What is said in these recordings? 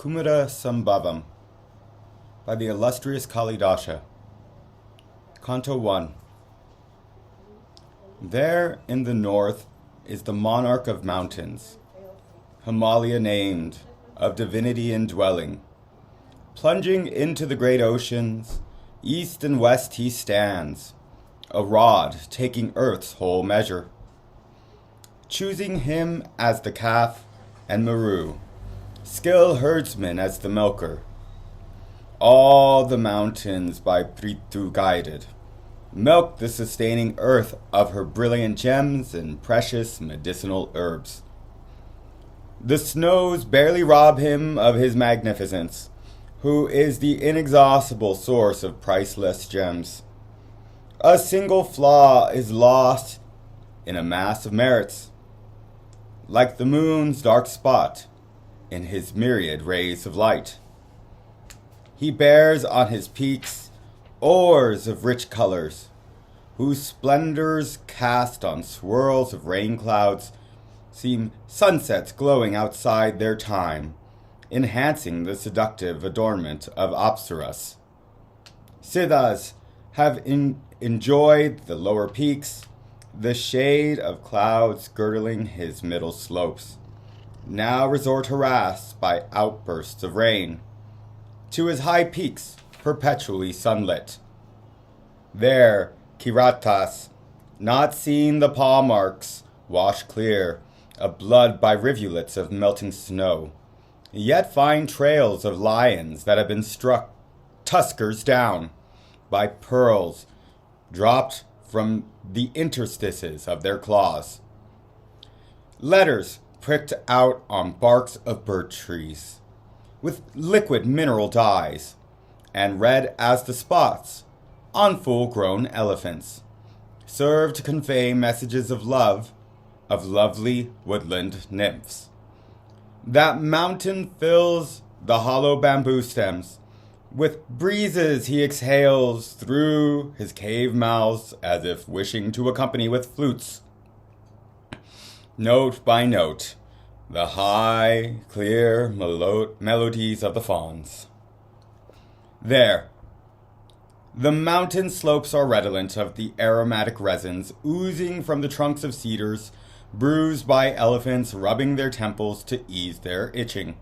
Kumarasambhavam by the illustrious Kalidasa. Canto 1. There in the north is the monarch of mountains, Himalaya named, of divinity indwelling. Plunging into the great oceans, east and west he stands, a rod taking earth's whole measure. Choosing him as the calf and Meru, skill herdsman as the milker. All the mountains by Prithu guided, milk the sustaining earth of her brilliant gems and precious medicinal herbs. The snows barely rob him of his magnificence, who is the inexhaustible source of priceless gems. A single flaw is lost in a mass of merits, like the moon's dark spot in his myriad rays of light. He bears on his peaks ores of rich colors, whose splendors cast on swirls of rain clouds seem sunsets glowing outside their time, enhancing the seductive adornment of Apsaras. Siddhas have enjoyed the lower peaks, the shade of clouds girdling his middle slopes, now resort harassed by outbursts of rain, to his high peaks perpetually sunlit. There, Kiratas, not seeing the paw marks wash clear of blood by rivulets of melting snow, yet find trails of lions that have been struck tuskers down by pearls dropped from the interstices of their claws. Letters pricked out on barks of birch trees, with liquid mineral dyes, and red as the spots on full-grown elephants, serve to convey messages of love of lovely woodland nymphs. That mountain fills the hollow bamboo stems. With breezes he exhales through his cave mouths as if wishing to accompany with flutes. Note by note, the high, clear melodies of the fauns. There, the mountain slopes are redolent of the aromatic resins oozing from the trunks of cedars, bruised by elephants rubbing their temples to ease their itching.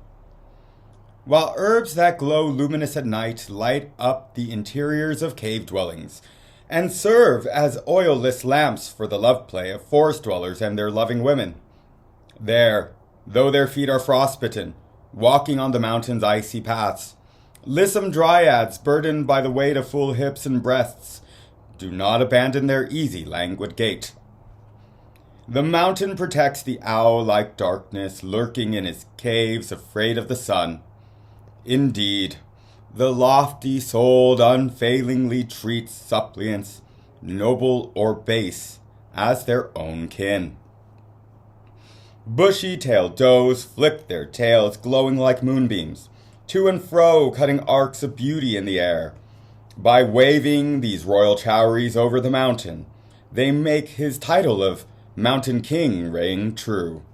While herbs that glow luminous at night light up the interiors of cave dwellings, and serve as oilless lamps for the love play of forest dwellers and their loving women. There, though their feet are frostbitten, walking on the mountain's icy paths, lissom dryads burdened by the weight of full hips and breasts do not abandon their easy, languid gait. The mountain protects the owl-like darkness lurking in its caves, afraid of the sun. Indeed, the lofty-souled unfailingly treats suppliants, noble or base, as their own kin. Bushy-tailed does flick their tails glowing like moonbeams, to and fro cutting arcs of beauty in the air. By waving these royal chowries over the mountain, they make his title of Mountain King ring true.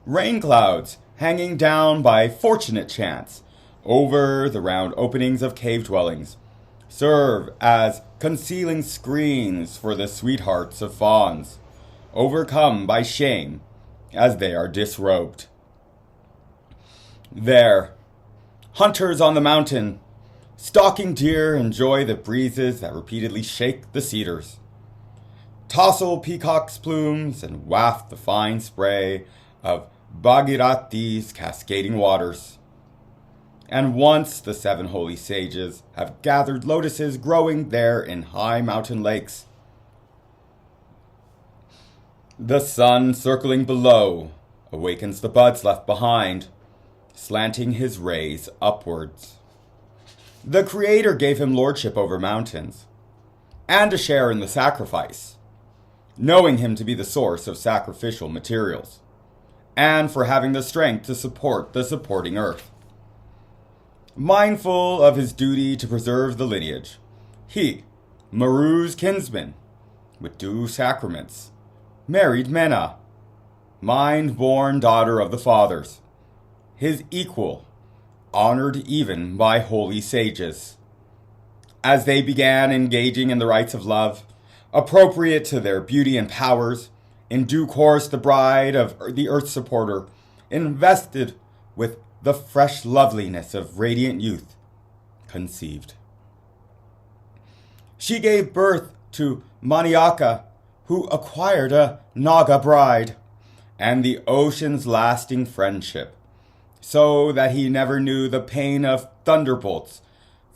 Rain clouds hanging down by fortunate chance over the round openings of cave dwellings serve as concealing screens for the sweethearts of fauns, overcome by shame as they are disrobed. There, hunters on the mountain, stalking deer, enjoy the breezes that repeatedly shake the cedars, tousle peacock's plumes, and waft the fine spray of Bhagirati's cascading waters. And once the 7 holy sages have gathered lotuses growing there in high mountain lakes. The sun circling below awakens the buds left behind, slanting his rays upwards. The Creator gave him lordship over mountains, and a share in the sacrifice, knowing him to be the source of sacrificial materials, and for having the strength to support the supporting earth. Mindful of his duty to preserve the lineage, he, Meru's kinsman, with due sacraments, married Mena, mind-born daughter of the fathers, his equal, honored even by holy sages. As they began engaging in the rites of love, appropriate to their beauty and powers, in due course the bride of the earth supporter, invested with the fresh loveliness of radiant youth, conceived. She gave birth to Maniaka, who acquired a Naga bride, and the ocean's lasting friendship, so that he never knew the pain of thunderbolts,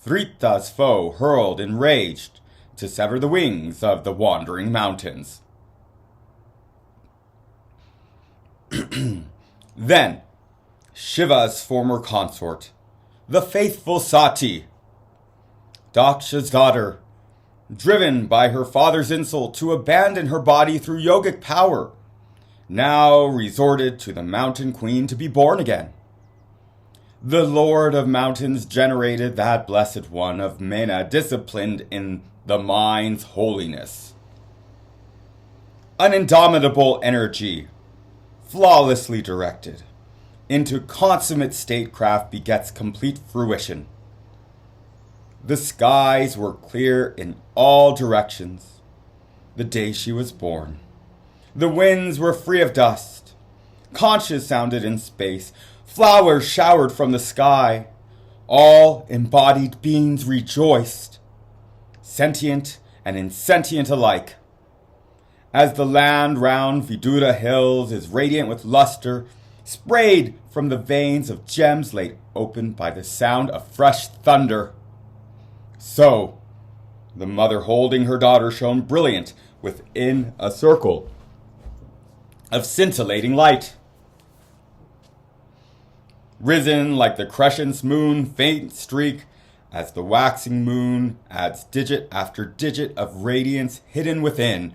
Thrita's foe hurled enraged to sever the wings of the wandering mountains. Then, Shiva's former consort, the faithful Sati, Daksha's daughter, driven by her father's insult to abandon her body through yogic power, now resorted to the mountain queen to be born again. The Lord of Mountains generated that blessed one of Mena disciplined in the mind's holiness. An indomitable energy, flawlessly directed into consummate statecraft, begets complete fruition. The skies were clear in all directions the day she was born. The winds were free of dust. Conches sounded in space. Flowers showered from the sky. All embodied beings rejoiced, sentient and insentient alike. As the land round Vidura hills is radiant with luster, sprayed from the veins of gems laid open by the sound of fresh thunder, so the mother holding her daughter shone brilliant within a circle of scintillating light. Risen like the crescent's moon faint streak, as the waxing moon adds digit after digit of radiance hidden within.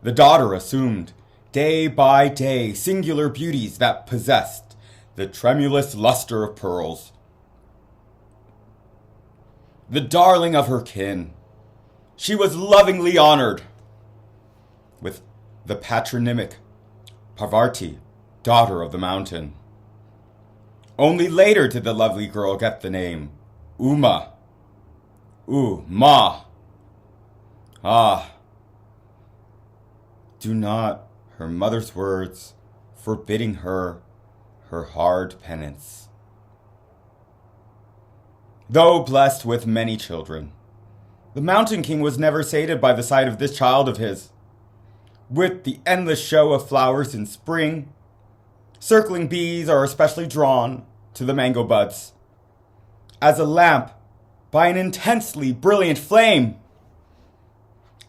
The daughter assumed, day by day, singular beauties that possessed the tremulous luster of pearls. The darling of her kin, she was lovingly honored with the patronymic Parvati, daughter of the mountain. Only later did the lovely girl get the name Uma. Ma. Ah. Do not her mother's words forbidding her hard penance. Though blessed with many children, the Mountain King was never sated by the sight of this child of his. With the endless show of flowers in spring, circling bees are especially drawn to the mango buds, as a lamp by an intensely brilliant flame,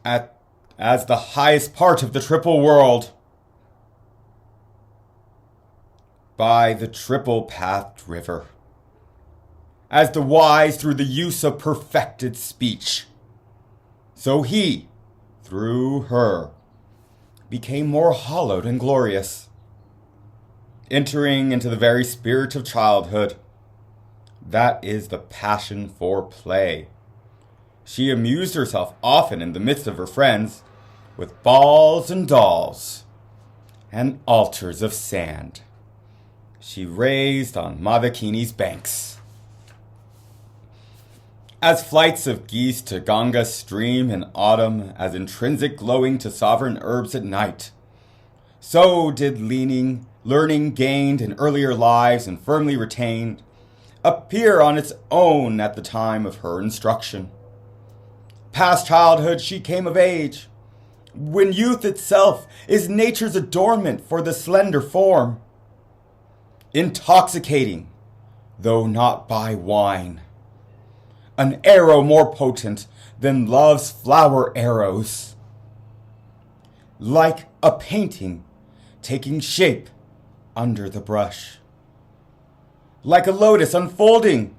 as the highest part of the triple world, by the triple-pathed river, as the wise through the use of perfected speech, so he, through her, became more hallowed and glorious. Entering into the very spirit of childhood, that is the passion for play. She amused herself often in the midst of her friends with balls and dolls and altars of sand she raised on Madakini's banks. As flights of geese to Ganga's stream in autumn, as intrinsic glowing to sovereign herbs at night, so did learning gained in earlier lives and firmly retained, appear on its own at the time of her instruction. Past childhood she came of age, when youth itself is nature's adornment for the slender form, intoxicating, though not by wine, an arrow more potent than love's flower arrows, like a painting taking shape under the brush, like a lotus unfolding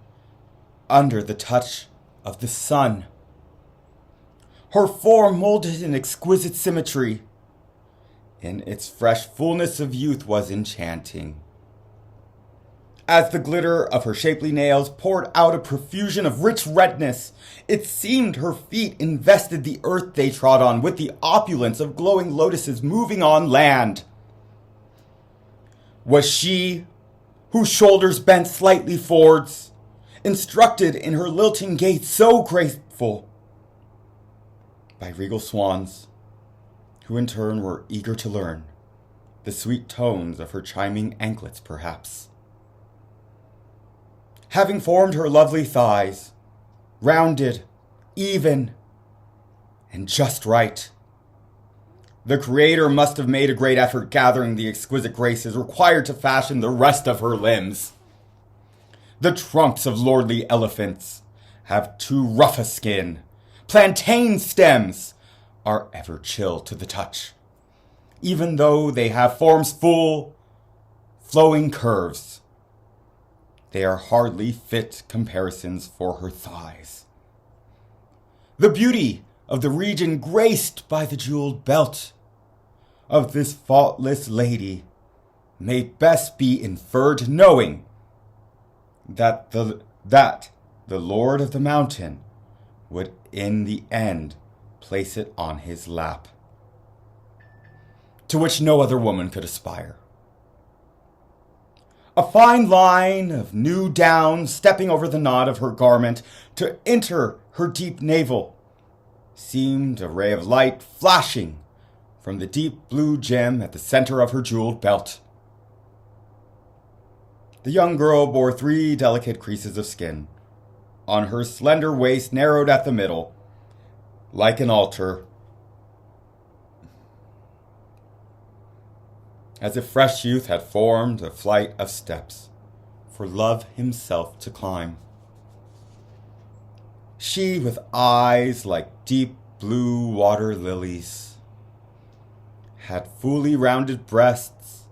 under the touch of the sun. Her form molded in exquisite symmetry, in its fresh fullness of youth was enchanting. As the glitter of her shapely nails poured out a profusion of rich redness, it seemed her feet invested the earth they trod on with the opulence of glowing lotuses moving on land. Was she whose shoulders bent slightly forwards, instructed in her lilting gait so graceful, by regal swans, who in turn were eager to learn the sweet tones of her chiming anklets, perhaps. Having formed her lovely thighs, rounded, even, and just right, the Creator must have made a great effort gathering the exquisite graces required to fashion the rest of her limbs. The trunks of lordly elephants have too rough a skin. Plantain stems are ever chill to the touch, even though they have forms full, flowing curves. They are hardly fit comparisons for her thighs. The beauty of the region graced by the jeweled belt of this faultless lady may best be inferred, knowing that the Lord of the Mountain would in the end place it on his lap, to which no other woman could aspire. A fine line of new down stepping over the knot of her garment to enter her deep navel seemed a ray of light flashing from the deep blue gem at the center of her jeweled belt. The young girl bore 3 delicate creases of skin, on her slender waist narrowed at the middle, like an altar, as if fresh youth had formed a flight of steps for Love himself to climb. She with eyes like deep blue water lilies had fully rounded breasts,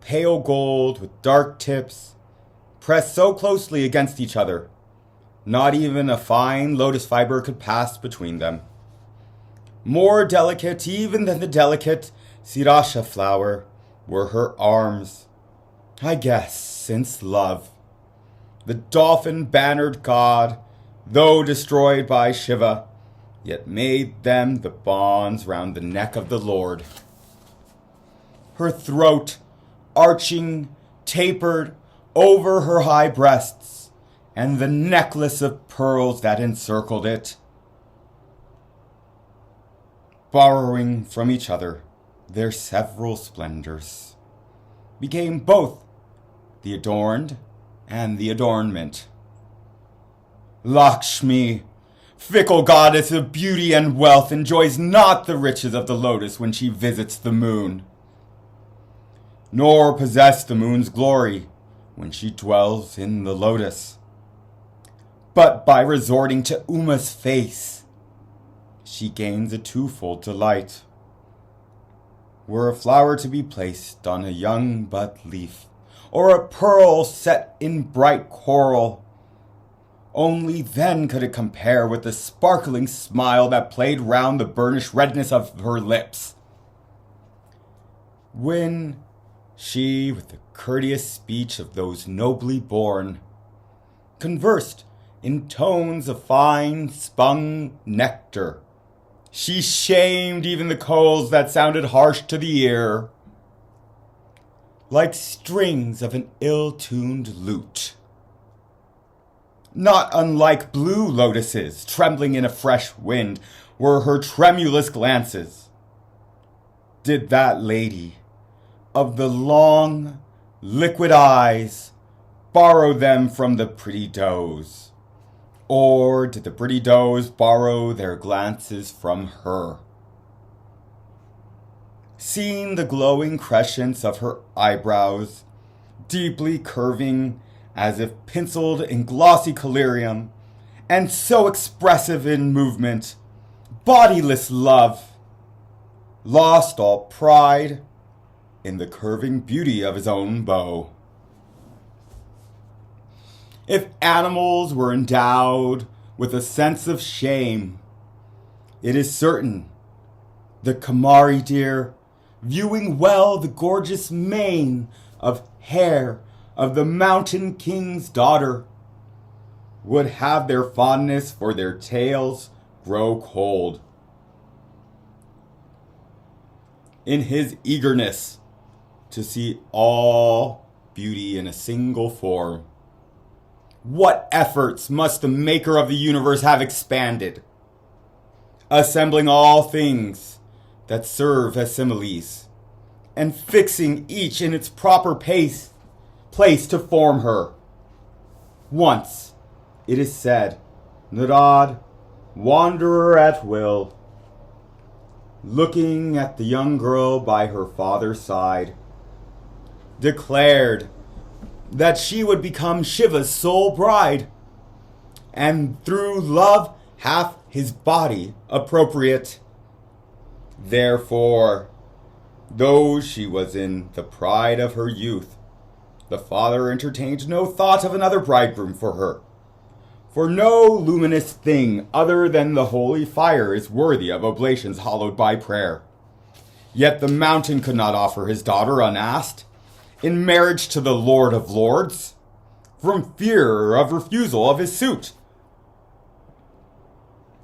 pale gold with dark tips, pressed so closely against each other, not even a fine lotus fiber could pass between them. More delicate even than the delicate sriracha flower were her arms. I guess, since Love, the dolphin-bannered god, though destroyed by Shiva, yet made them the bonds round the neck of the Lord. Her throat, arching, tapered over her high breasts, and the necklace of pearls that encircled it, borrowing from each other their several splendors, became both the adorned and the adornment. Lakshmi, fickle goddess of beauty and wealth, enjoys not the riches of the lotus when she visits the moon, nor possess the moon's glory when she dwells in the lotus. But by resorting to Uma's face, she gains a twofold delight. Were a flower to be placed on a young bud leaf, or a pearl set in bright coral, only then could it compare with the sparkling smile that played round the burnished redness of her lips, when she, with the courteous speech of those nobly born, conversed in tones of fine spun nectar. She shamed even the coals that sounded harsh to the ear, like strings of an ill-tuned lute. Not unlike blue lotuses trembling in a fresh wind were her tremulous glances. Did that lady of the long, liquid eyes borrow them from the pretty does? Or did the pretty does borrow their glances from her? Seeing the glowing crescents of her eyebrows, deeply curving as if penciled in glossy collyrium, and so expressive in movement, bodiless Love lost all pride in the curving beauty of his own bow. If animals were endowed with a sense of shame, it is certain the Kumari deer, viewing well the gorgeous mane of hair of the mountain king's daughter, would have their fondness for their tails grow cold. In his eagerness to see all beauty in a single form. What efforts must the maker of the universe have expanded, assembling all things that serve as similes, and fixing each in its proper place to form her. Once, it is said, Narad, wanderer at will, looking at the young girl by her father's side, declared that she would become Shiva's sole bride, and through love hath his body appropriate. Therefore, though she was in the pride of her youth, the father entertained no thought of another bridegroom for her. For no luminous thing other than the holy fire is worthy of oblations hallowed by prayer. Yet the mountain could not offer his daughter unasked in marriage to the Lord of Lords, from fear of refusal of his suit.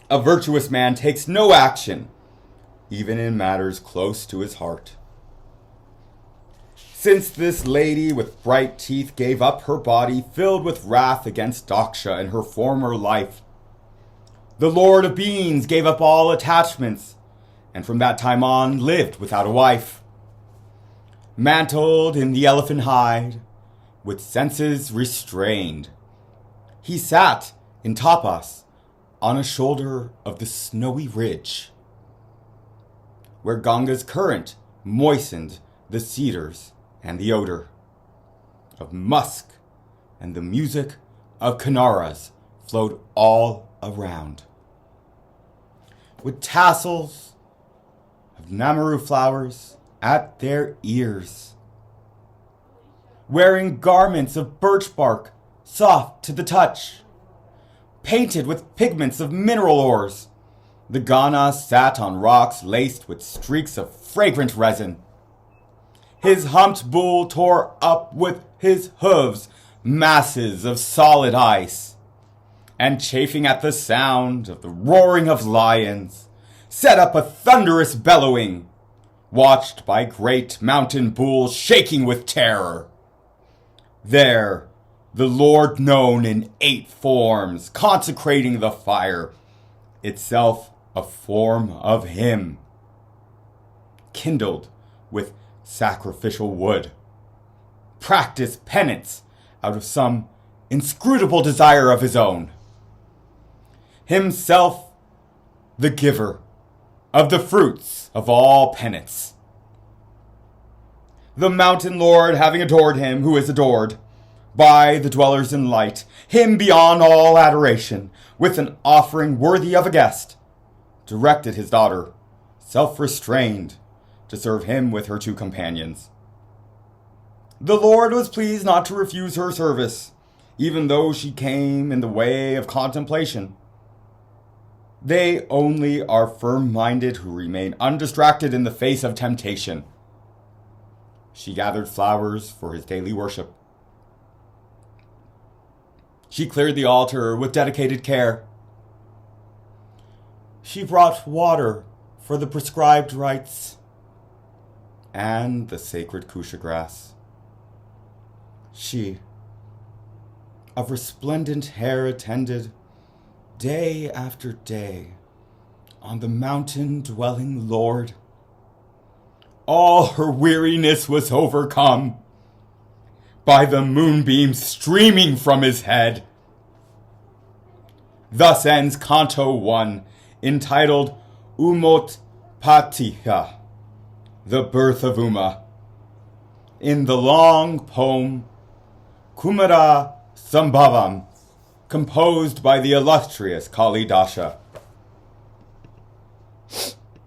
A virtuous man takes no action, even in matters close to his heart. Since this lady with bright teeth gave up her body filled with wrath against Daksha in her former life, the Lord of Beings gave up all attachments, and from that time on lived without a wife. Mantled in the elephant hide, with senses restrained, he sat in tapas on a shoulder of the snowy ridge, where Ganga's current moistened the cedars and the odor of musk and the music of kinaras flowed all around. With tassels of namaru flowers at their ears, wearing garments of birch bark soft to the touch, painted with pigments of mineral ores, the Ganas sat on rocks laced with streaks of fragrant resin. His humped bull tore up with his hooves masses of solid ice, and chafing at the sound of the roaring of lions, set up a thunderous bellowing, watched by great mountain bulls shaking with terror. There, the Lord known in 8 forms, consecrating the fire, itself a form of him, kindled with sacrificial wood, practice penance out of some inscrutable desire of his own. Himself the giver of the fruits of all penance. The mountain lord having adored him who is adored by the dwellers in light, him beyond all adoration, with an offering worthy of a guest, directed his daughter, self-restrained, to serve him with her 2 companions. The Lord was pleased not to refuse her service, even though she came in the way of contemplation. They only are firm-minded who remain undistracted in the face of temptation. She gathered flowers for his daily worship. She cleared the altar with dedicated care. She brought water for the prescribed rites and the sacred kusha grass. She, of resplendent hair, attended day after day on the mountain-dwelling Lord. All her weariness was overcome by the moonbeams streaming from his head. Thus ends Canto 1, entitled Umotpattih, the birth of Uma, in the long poem Kumarasambhavam, composed by the illustrious Kalidasa.